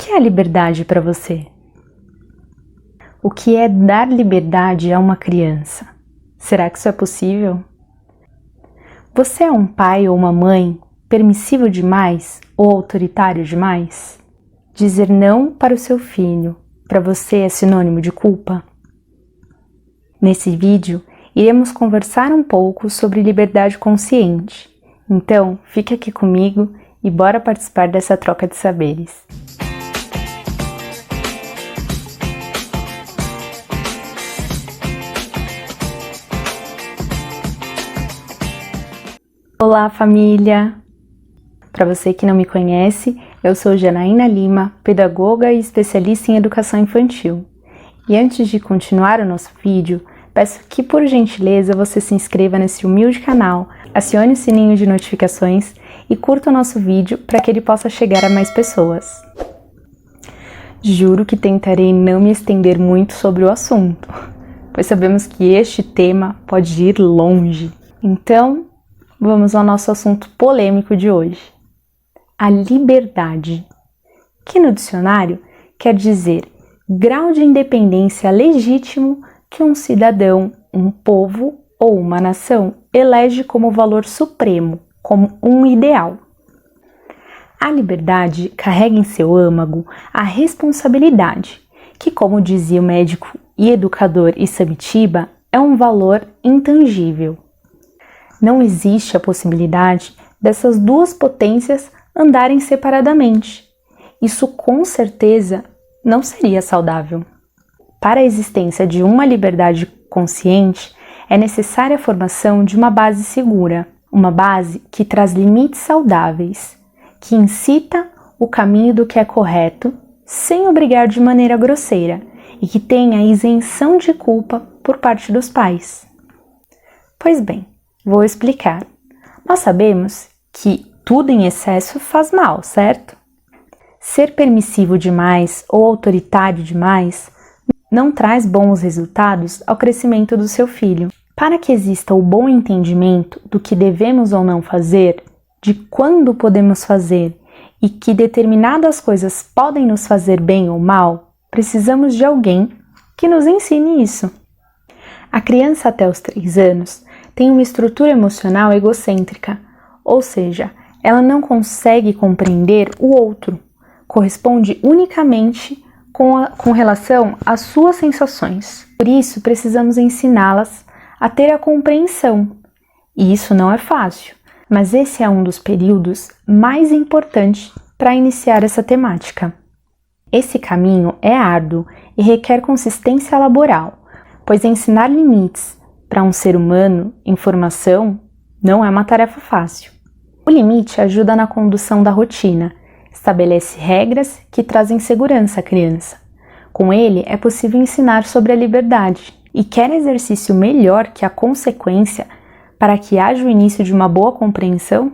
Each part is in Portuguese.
que é a liberdade para você? O que é dar liberdade a uma criança? Será que isso é possível? Você é um pai ou uma mãe permissivo demais ou autoritário demais? Dizer não para o seu filho, para você é sinônimo de culpa? Nesse vídeo, iremos conversar um pouco sobre liberdade consciente. Então, fique aqui comigo e bora participar dessa troca de saberes. Olá, família! Para você que não me conhece, eu sou Janaína Lima, pedagoga e especialista em educação infantil. E antes de continuar o nosso vídeo, peço que, por gentileza, você se inscreva nesse humilde canal, acione o sininho de notificações e curta o nosso vídeo para que ele possa chegar a mais pessoas. Juro que tentarei não me estender muito sobre o assunto, pois sabemos que este tema pode ir longe. Então, vamos ao nosso assunto polêmico de hoje. A liberdade, que no dicionário quer dizer grau de independência legítimo que um cidadão, um povo ou uma nação elege como valor supremo, como um ideal. A liberdade carrega em seu âmago a responsabilidade, que, como dizia o médico e educador Isabitiba, é um valor intangível. Não existe a possibilidade dessas duas potências andarem separadamente. Isso com certeza não seria saudável. Para a existência de uma liberdade consciente, é necessária a formação de uma base segura, uma base que traz limites saudáveis, que incita o caminho do que é correto, sem obrigar de maneira grosseira, e que tenha isenção de culpa por parte dos pais. Pois bem, vou explicar. Nós sabemos que tudo em excesso faz mal, certo? Ser permissivo demais ou autoritário demais não traz bons resultados ao crescimento do seu filho. Para que exista o bom entendimento do que devemos ou não fazer, de quando podemos fazer e que determinadas coisas podem nos fazer bem ou mal, precisamos de alguém que nos ensine isso. A criança até os 3 anos tem uma estrutura emocional egocêntrica, ou seja, ela não consegue compreender o outro, corresponde unicamente com relação às suas sensações. Por isso, precisamos ensiná-las a ter a compreensão. E isso não é fácil, mas esse é um dos períodos mais importantes para iniciar essa temática. Esse caminho é árduo e requer consistência laboral, pois ensinar limites para um ser humano em formação não é uma tarefa fácil. O limite ajuda na condução da rotina, estabelece regras que trazem segurança à criança. Com ele, é possível ensinar sobre a liberdade. E quer exercício melhor que a consequência para que haja o início de uma boa compreensão?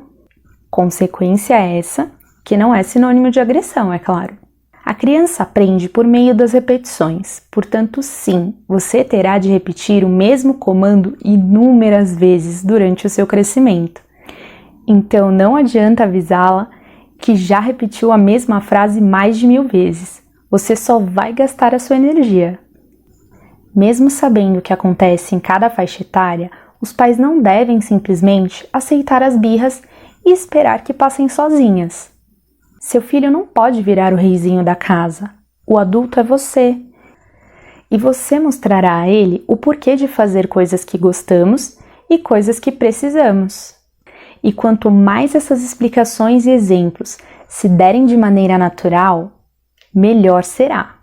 Consequência essa que não é sinônimo de agressão, é claro. A criança aprende por meio das repetições, portanto, sim, você terá de repetir o mesmo comando inúmeras vezes durante o seu crescimento. Então, não adianta avisá-la que já repetiu a mesma frase mais de 1000 vezes. Você só vai gastar a sua energia. Mesmo sabendo o que acontece em cada faixa etária, os pais não devem simplesmente aceitar as birras e esperar que passem sozinhas. Seu filho não pode virar o reizinho da casa. O adulto é você. E você mostrará a ele o porquê de fazer coisas que gostamos e coisas que precisamos. E quanto mais essas explicações e exemplos se derem de maneira natural, melhor será.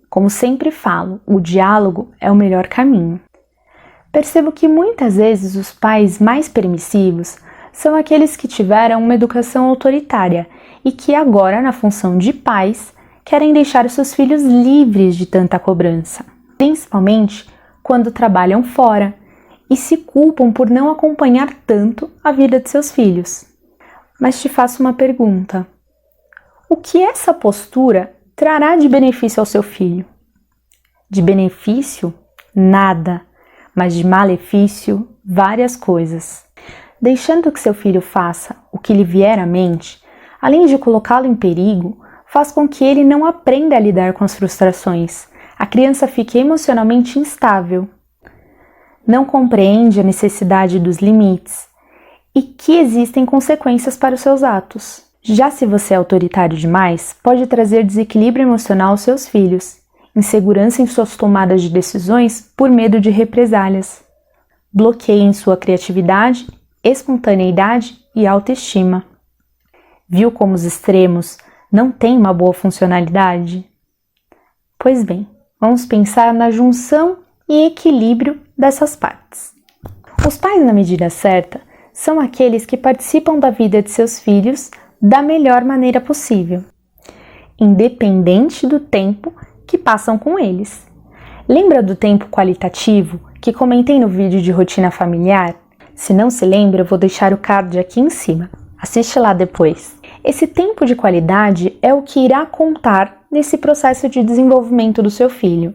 Como sempre falo, o diálogo é o melhor caminho. Percebo que muitas vezes os pais mais permissivos são aqueles que tiveram uma educação autoritária e que agora, na função de pais, querem deixar seus filhos livres de tanta cobrança, principalmente quando trabalham fora e se culpam por não acompanhar tanto a vida de seus filhos. Mas te faço uma pergunta: o que essa postura trará de benefício ao seu filho? De benefício, nada, mas de malefício, várias coisas. Deixando que seu filho faça o que lhe vier à mente, além de colocá-lo em perigo, faz com que ele não aprenda a lidar com as frustrações. A criança fica emocionalmente instável, não compreende a necessidade dos limites e que existem consequências para os seus atos. Já se você é autoritário demais, pode trazer desequilíbrio emocional aos seus filhos, insegurança em suas tomadas de decisões por medo de represálias, bloqueio em sua criatividade, espontaneidade e autoestima. Viu como os extremos não têm uma boa funcionalidade? Pois bem, vamos pensar na junção e equilíbrio dessas partes. Os pais, na medida certa, são aqueles que participam da vida de seus filhos da melhor maneira possível, independente do tempo que passam com eles. Lembra do tempo qualitativo que comentei no vídeo de rotina familiar? Se não se lembra, eu vou deixar o card aqui em cima. Assiste lá depois. Esse tempo de qualidade é o que irá contar nesse processo de desenvolvimento do seu filho.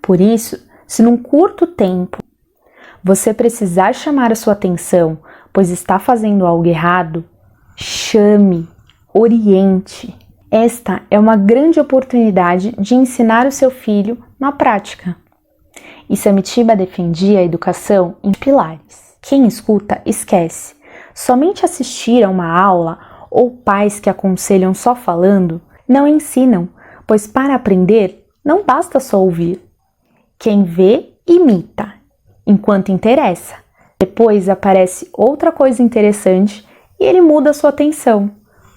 Por isso, se num curto tempo você precisar chamar a sua atenção, pois está fazendo algo errado, chame, oriente. Esta é uma grande oportunidade de ensinar o seu filho na prática. E Samitiba defendia a educação em pilares. Quem escuta, esquece. Somente assistir a uma aula ou pais que aconselham só falando não ensinam, pois para aprender não basta só ouvir. Quem vê, imita, enquanto interessa. Depois aparece outra coisa interessante e ele muda sua atenção,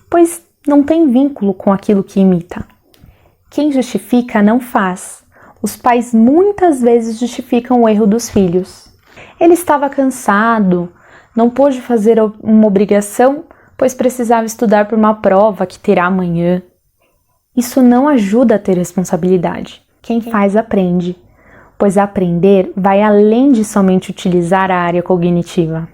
pois não tem vínculo com aquilo que imita. Quem justifica não faz. Os pais muitas vezes justificam o erro dos filhos. Ele estava cansado, não pôde fazer uma obrigação, pois precisava estudar por uma prova que terá amanhã. Isso não ajuda a ter responsabilidade. Quem faz aprende, pois aprender vai além de somente utilizar a área cognitiva.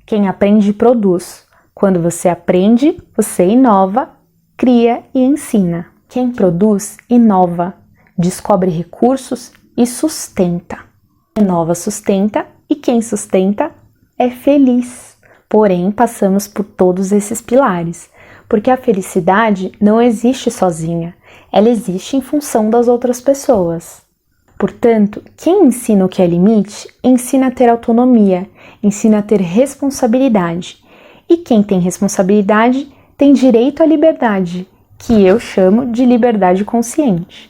Quem aprende produz. Quando você aprende, você inova, cria e ensina. Quem produz, inova, descobre recursos e sustenta. Inova, sustenta e quem sustenta é feliz. Porém, passamos por todos esses pilares, porque a felicidade não existe sozinha, ela existe em função das outras pessoas. Portanto, quem ensina o que é limite, ensina a ter autonomia, ensina a ter responsabilidade. E quem tem responsabilidade tem direito à liberdade, que eu chamo de liberdade consciente.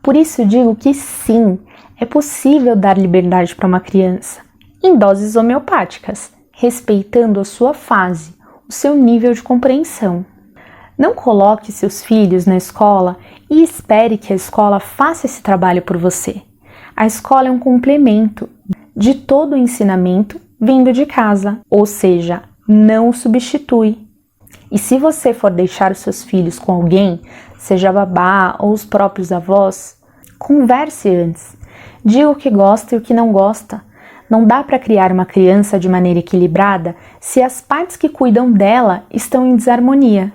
Por isso digo que sim, é possível dar liberdade para uma criança, em doses homeopáticas, respeitando a sua fase, o seu nível de compreensão. Não coloque seus filhos na escola e espere que a escola faça esse trabalho por você. A escola é um complemento de todo o ensinamento vindo de casa, ou seja, não o substitui. E se você for deixar os seus filhos com alguém, seja babá ou os próprios avós, converse antes. Diga o que gosta e o que não gosta. Não dá para criar uma criança de maneira equilibrada se as partes que cuidam dela estão em desarmonia.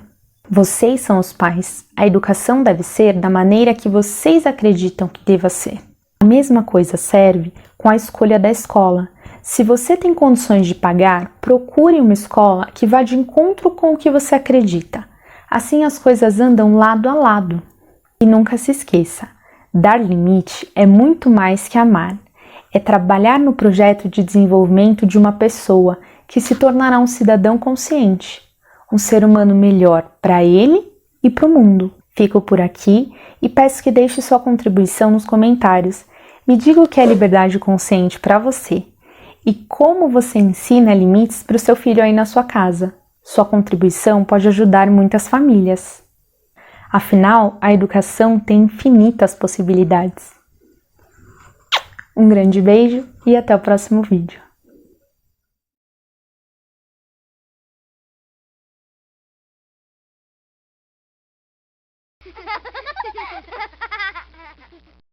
Vocês são os pais. A educação deve ser da maneira que vocês acreditam que deva ser. A mesma coisa serve com a escolha da escola. Se você tem condições de pagar, procure uma escola que vá de encontro com o que você acredita. Assim as coisas andam lado a lado. E nunca se esqueça, dar limite é muito mais que amar. É trabalhar no projeto de desenvolvimento de uma pessoa que se tornará um cidadão consciente, um ser humano melhor para ele e para o mundo. Fico por aqui e peço que deixe sua contribuição nos comentários. Me diga o que é liberdade consciente para você e como você ensina limites para o seu filho aí na sua casa. Sua contribuição pode ajudar muitas famílias. Afinal, a educação tem infinitas possibilidades. Um grande beijo e até o próximo vídeo.